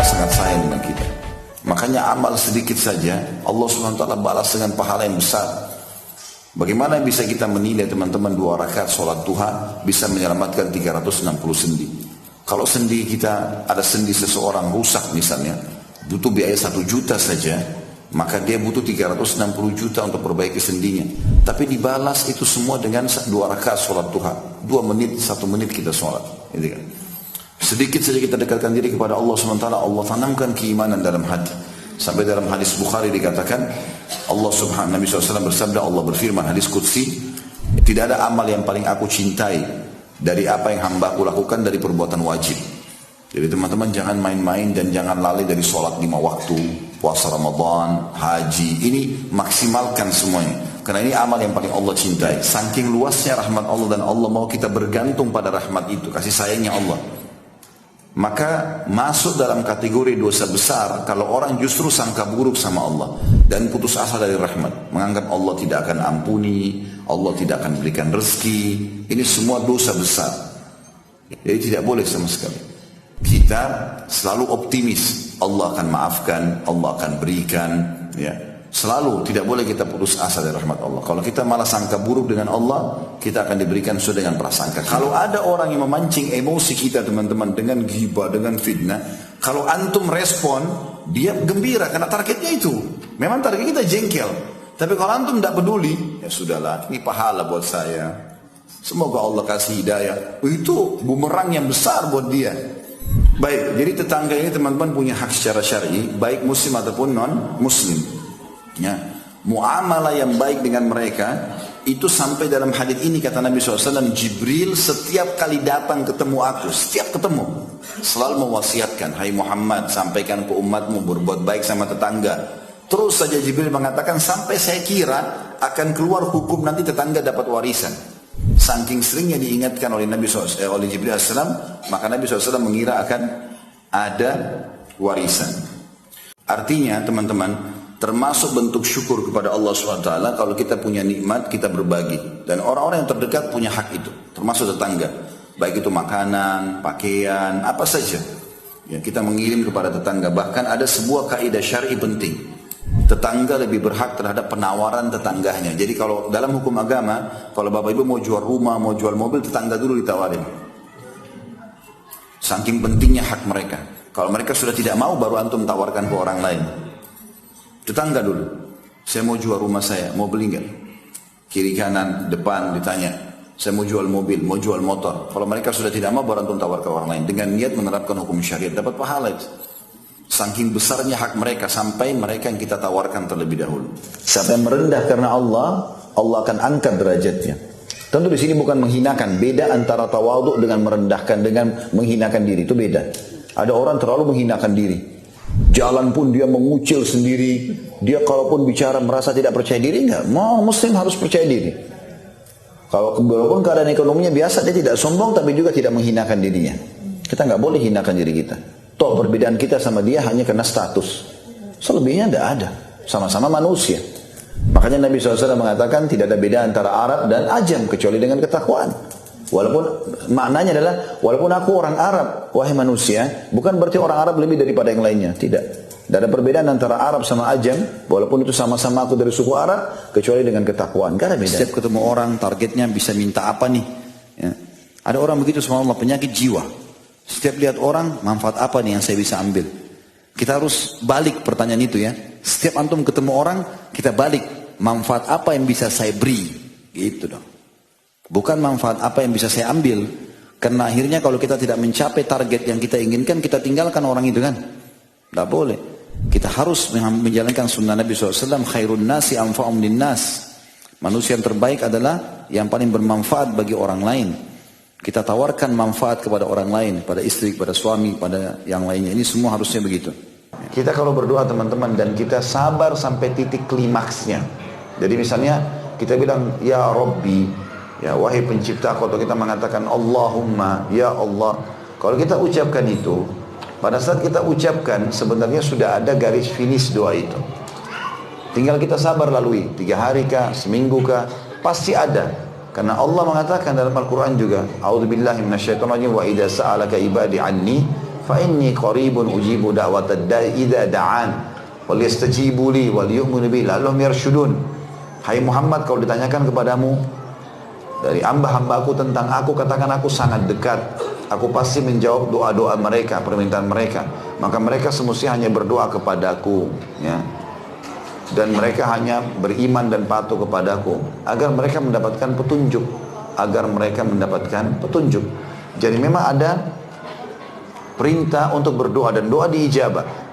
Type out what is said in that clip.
sangat sayang dengan kita. Makanya amal sedikit saja Allah SWT balas dengan pahala yang besar. Bagaimana bisa kita menilai teman-teman 2 rakaat sholat duha bisa menyelamatkan 360 sendi? Kalau sendi kita, ada sendi seseorang rusak misalnya, butuh biaya 1 juta saja, maka dia butuh 360 juta untuk perbaiki sendinya. Tapi dibalas itu semua dengan 2 rakaat sholat duha. 2 menit, 1 menit kita sholat. Gitu kan? Sedikit saja kita dekatkan diri kepada Allah SWT, Allah tanamkan keimanan dalam hati. Sampai dalam hadis Bukhari dikatakan, Nabi SAW bersabda, Allah berfirman, hadis Qudsi, tidak ada amal yang paling aku cintai dari apa yang hamba aku lakukan dari perbuatan wajib. Jadi teman-teman jangan main-main dan jangan lalai dari sholat 5 waktu, puasa Ramadan, haji. Ini maksimalkan semuanya. Karena ini amal yang paling Allah cintai. Saking luasnya rahmat Allah dan Allah mau kita bergantung pada rahmat itu, kasih sayangnya Allah. Maka masuk dalam kategori dosa besar kalau orang justru sangka buruk sama Allah dan putus asa dari rahmat, menganggap Allah tidak akan ampuni, Allah tidak akan berikan rezeki. Ini semua dosa besar. Jadi tidak boleh sama sekali. Kita selalu optimis, Allah akan maafkan, Allah akan berikan, ya. Selalu tidak boleh kita putus asa dari rahmat Allah. Kalau kita malah sangka buruk dengan Allah, kita akan diberikan sesuai dengan prasangka. Kalau ada orang yang memancing emosi kita teman-teman dengan ghibah, dengan fitnah, kalau antum respon, dia gembira karena targetnya itu. Memang target kita jengkel. Tapi kalau antum tidak peduli, ya sudahlah, ini pahala buat saya. Semoga Allah kasih hidayah. Itu bumerang yang besar buat dia. Baik, jadi tetangga ini teman-teman punya hak secara syar'i, baik muslim ataupun non-muslim. Ya, muamalah yang baik dengan mereka itu sampai dalam hadis ini kata Nabi SAW, Jibril setiap kali datang ketemu aku, setiap ketemu selalu mewasiatkan, hai Muhammad, sampaikan ke umatmu berbuat baik sama tetangga. Terus saja Jibril mengatakan sampai saya kira akan keluar hukum nanti tetangga dapat warisan. Saking seringnya diingatkan oleh Nabi SAW, oleh Jibril SAW, maka Nabi SAW mengira akan ada warisan. Artinya teman-teman, termasuk bentuk syukur kepada Allah SWT kalau kita punya nikmat kita berbagi, dan orang-orang yang terdekat punya hak itu, termasuk tetangga, baik itu makanan, pakaian, apa saja ya, kita mengirim kepada tetangga. Bahkan ada sebuah kaidah syar'i penting, tetangga lebih berhak terhadap penawaran tetangganya. Jadi kalau dalam hukum agama, kalau bapak ibu mau jual rumah, mau jual mobil, tetangga dulu ditawarin, saking pentingnya hak mereka. Kalau mereka sudah tidak mau, baru antum tawarkan ke orang lain. Tetangga dulu, saya mau jual rumah saya, mau beli enggak? Kiri kanan depan ditanya, saya mau jual mobil, mau jual motor. Kalau mereka sudah tidak mau, baru antum tawar ke orang lain dengan niat menerapkan hukum syariat, dapat pahala itu. Saking besarnya hak mereka sampai mereka yang kita tawarkan terlebih dahulu. Siapa yang merendah karena Allah, Allah akan angkat derajatnya. Tentu di sini bukan menghinakan, beda antara tawadhu dengan merendahkan, dengan menghinakan diri itu beda. Ada orang terlalu menghinakan diri. Jalan pun dia mengucil sendiri. Dia kalaupun bicara merasa tidak percaya diri, enggak. Mau muslim harus percaya diri. Kalau walaupun keadaan ekonominya biasa, dia tidak sombong tapi juga tidak menghinakan dirinya. Kita enggak boleh hinakan diri kita. Toh perbedaan kita sama dia hanya karena status. Selebihnya tidak ada. Sama-sama manusia. Makanya Nabi SAW mengatakan tidak ada beda antara Arab dan Ajam kecuali dengan ketakwaan. Walaupun maknanya adalah walaupun aku orang Arab, wahai manusia, bukan berarti orang Arab lebih daripada yang lainnya. Tidak. Tidak ada perbedaan antara Arab sama Ajam, walaupun itu sama-sama aku dari suku Arab, kecuali dengan ketakwaan. Gak ada beda. Setiap ketemu orang, targetnya bisa minta apa nih? Ya. Ada orang begitu, subhanallah, penyakit jiwa. Setiap lihat orang, manfaat apa nih yang saya bisa ambil? Kita harus balik pertanyaan itu ya. Setiap antum ketemu orang, kita balik. Manfaat apa yang bisa saya beri? Gitu dong. Bukan manfaat apa yang bisa saya ambil. Karena akhirnya kalau kita tidak mencapai target yang kita inginkan, kita tinggalkan orang itu kan. Tidak boleh. Kita harus menjalankan sunnah Nabi SAW. Khairun nasi anfa'um linnas. Manusia yang terbaik adalah yang paling bermanfaat bagi orang lain. Kita tawarkan manfaat kepada orang lain. Pada istri, pada suami, pada yang lainnya. Ini semua harusnya begitu. Kita kalau berdoa teman-teman dan kita sabar sampai titik klimaksnya. Jadi misalnya kita bilang, Ya Rabbi, ya wahai penciptaku, atau kita mengatakan Allahumma, ya Allah. Kalau kita ucapkan itu, pada saat kita ucapkan sebenarnya sudah ada garis finish doa itu. Tinggal kita sabar lalui, 3 hari kah, seminggu kah, pasti ada. Karena Allah mengatakan dalam Al-Quran juga, A'udzubillahi minasyaitonir rajim, wa idza sa'alaka ibadi anni fa inni qaribun ujibu da'watad da'i idza da'an wal yastajibu li wal yu'minu bi la'allahum yarshudun. Hai Muhammad, kalau ditanyakan kepadamu dari hamba-hambaku tentang aku, katakan aku sangat dekat. Aku pasti menjawab doa-doa mereka, permintaan mereka. Maka mereka semestinya hanya berdoa kepadaku, ya. Dan mereka hanya beriman dan patuh kepadaku agar mereka mendapatkan petunjuk, Jadi memang ada perintah untuk berdoa dan doa diijabah.